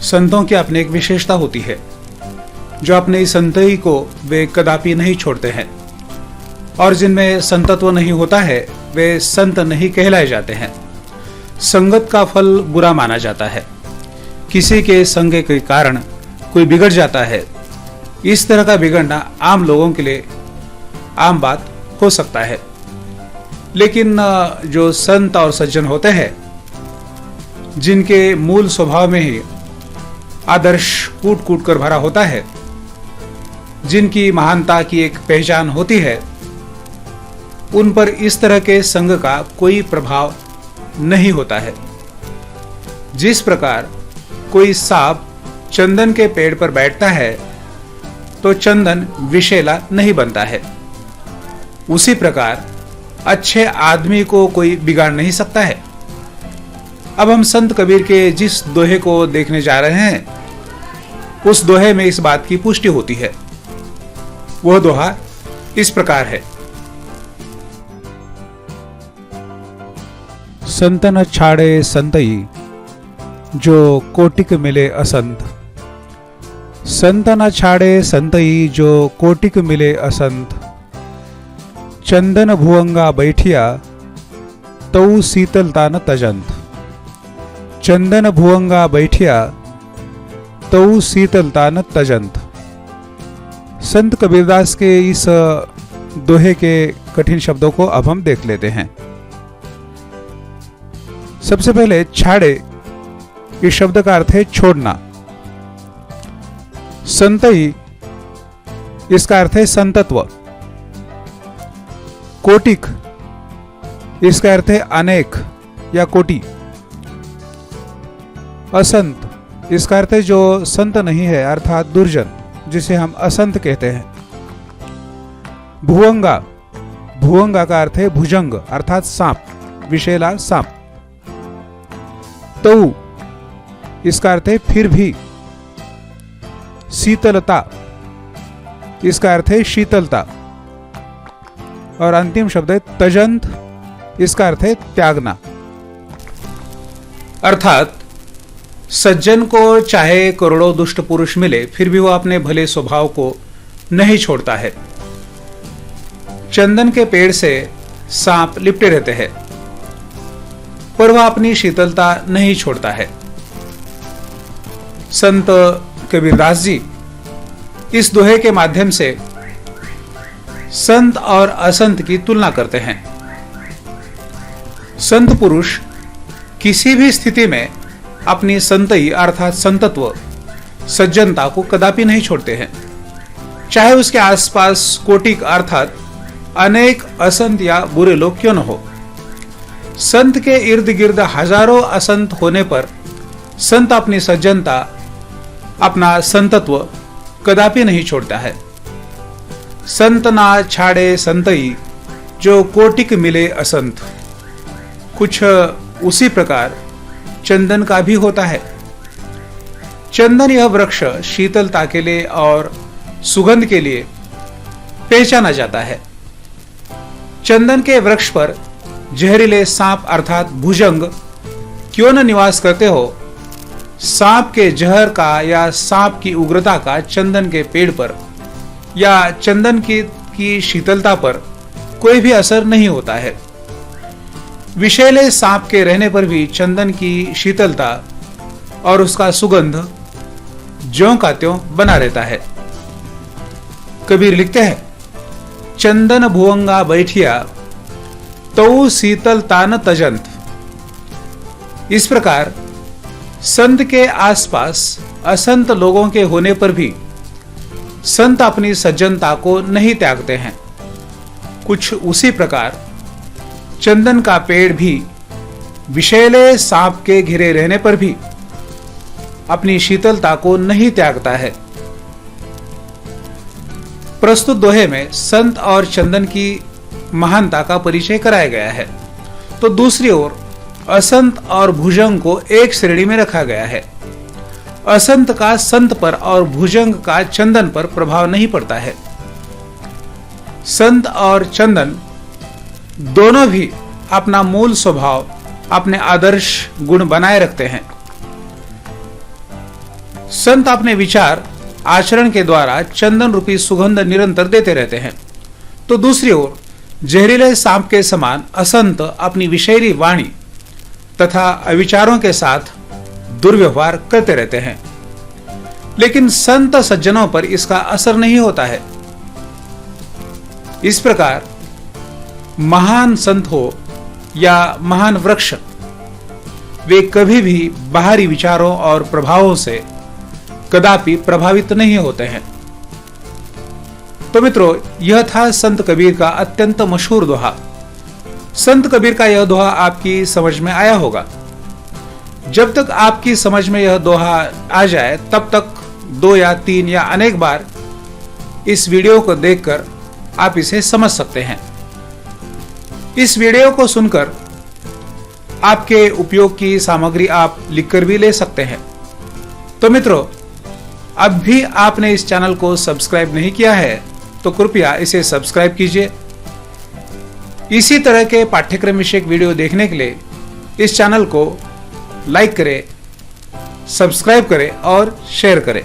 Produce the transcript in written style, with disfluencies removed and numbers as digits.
संतों की अपनी एक विशेषता होती है, जो अपने संतई को वे कदापि नहीं छोड़ते हैं, और जिनमें संतत्व नहीं होता है वे संत नहीं कहलाए जाते हैं। संगत का फल बुरा माना जाता है। किसी के संग के कारण कोई बिगड़ जाता है। इस तरह का बिगड़ना आम लोगों के लिए आम बात हो सकता है, लेकिन जो संत और सज्जन होते हैं, जिनके मूल स्वभाव में ही आदर्श कूट कूट कर भरा होता है, जिनकी महानता की एक पहचान होती है, उन पर इस तरह के संग का कोई प्रभाव नहीं होता है। जिस प्रकार कोई सांप चंदन के पेड़ पर बैठता है तो चंदन विषैला नहीं बनता है, उसी प्रकार अच्छे आदमी को कोई बिगाड़ नहीं सकता है। अब हम संत कबीर के जिस दोहे को देखने जा रहे हैं, उस दोहे में इस बात की पुष्टि होती है। वह दोहा इस प्रकार है। संत न छाड़े संतई, जो कोटिक मिले असंत। संत न छाड़े संतई, जो कोटिक मिले असंत। चंदन भुवंगा बैठिया, तऊ शीतलता न तजंत। चंदन भुवंगा बैठिया, तऊ शीतलता न तजंत। संत कबीरदास के इस दोहे के कठिन शब्दों को अब हम देख लेते हैं। सबसे पहले छाड़े, इस शब्द का अर्थ है छोड़ना। संतई, इसका अर्थ है संतत्व। कोटिक, इसका अर्थ है अनेक या कोटि। असंत, इसका अर्थ है जो संत नहीं है, अर्थात दुर्जन, जिसे हम असंत कहते हैं। भुवंगा, भुवंगा का अर्थ है भुजंग, अर्थात सांप, विषैला सांप। तऊ, इसका अर्थ है फिर भी। शीतलता, इसका अर्थ है शीतलता। और अंतिम शब्द है तजंत, इसका अर्थ है त्यागना। अर्थात सज्जन को चाहे करोड़ों दुष्ट पुरुष मिले, फिर भी वह अपने भले स्वभाव को नहीं छोड़ता है। चंदन के पेड़ से सांप लिपटे रहते हैं, पर वह अपनी शीतलता नहीं छोड़ता है। संत कबीरदास जी इस दोहे के माध्यम से संत और असंत की तुलना करते हैं। संत पुरुष किसी भी स्थिति में अपनी संतई अर्थात संतत्व, सज्जनता को कदापि नहीं छोड़ते हैं, चाहे उसके आसपास कोटिक अर्थात अनेक असंत या बुरे लोग क्यों न हो। संत के इर्द गिर्द हजारों असंत होने पर संत अपनी सज्जनता, अपना संतत्व कदापि नहीं छोड़ता है। संत ना छाड़े संतई, जो कोटिक मिले असंत। कुछ उसी प्रकार चंदन का भी होता है। चंदन यह वृक्ष शीतलता के लिए और सुगंध के लिए पहचाना जाता है। चंदन के वृक्ष पर जहरीले सांप अर्थात भुजंग क्यों न निवास करते हो, सांप के जहर का या सांप की उग्रता का चंदन के पेड़ पर या चंदन की शीतलता पर कोई भी असर नहीं होता है। विषैले सांप के रहने पर भी चंदन की शीतलता और उसका सुगंध ज्यों का त्यों बना रहता है। कबीर लिखते हैं, चंदन भुवंगा बैठिया, तऊ शीतलता न तजंत। इस प्रकार संत के आसपास असंत लोगों के होने पर भी संत अपनी सज्जनता को नहीं त्यागते हैं। कुछ उसी प्रकार चंदन का पेड़ भी विषैले सांप के घिरे रहने पर भी अपनी शीतलता को नहीं त्यागता है। प्रस्तुत दोहे में संत और चंदन की महानता का परिचय कराया गया है, तो दूसरी ओर असंत और भुजंग को एक श्रेणी में रखा गया है। असंत का संत पर और भुजंग का चंदन पर प्रभाव नहीं पड़ता है। संत और चंदन दोनों भी अपना मूल स्वभाव, अपने आदर्श गुण बनाए रखते हैं। संत अपने विचार आचरण के द्वारा चंदन रूपी सुगंध निरंतर देते रहते हैं, तो दूसरी ओर जहरीले सांप के समान असंत अपनी विषैली वाणी तथा अविचारों के साथ दुर्व्यवहार करते रहते हैं। लेकिन संत सज्जनों पर इसका असर नहीं होता है। इस प्रकार महान संत हो या महान वृक्ष, वे कभी भी बाहरी विचारों और प्रभावों से कदापि प्रभावित नहीं होते हैं। तो मित्रों, यह था संत कबीर का अत्यंत मशहूर दोहा। संत कबीर का यह दोहा आपकी समझ में आया होगा। जब तक आपकी समझ में यह दोहा आ जाए तब तक 2 या 3 या अनेक बार इस वीडियो को देखकर आप इसे समझ सकते हैं। इस वीडियो को सुनकर आपके उपयोग की सामग्री आप लिखकर भी ले सकते हैं। तो मित्रों, अब भी आपने इस चैनल को सब्सक्राइब नहीं किया है तो कृपया इसे सब्सक्राइब कीजिए। इसी तरह के पाठ्यक्रम विषयक वीडियो देखने के लिए इस चैनल को लाइक करें, सब्सक्राइब करें और शेयर करें।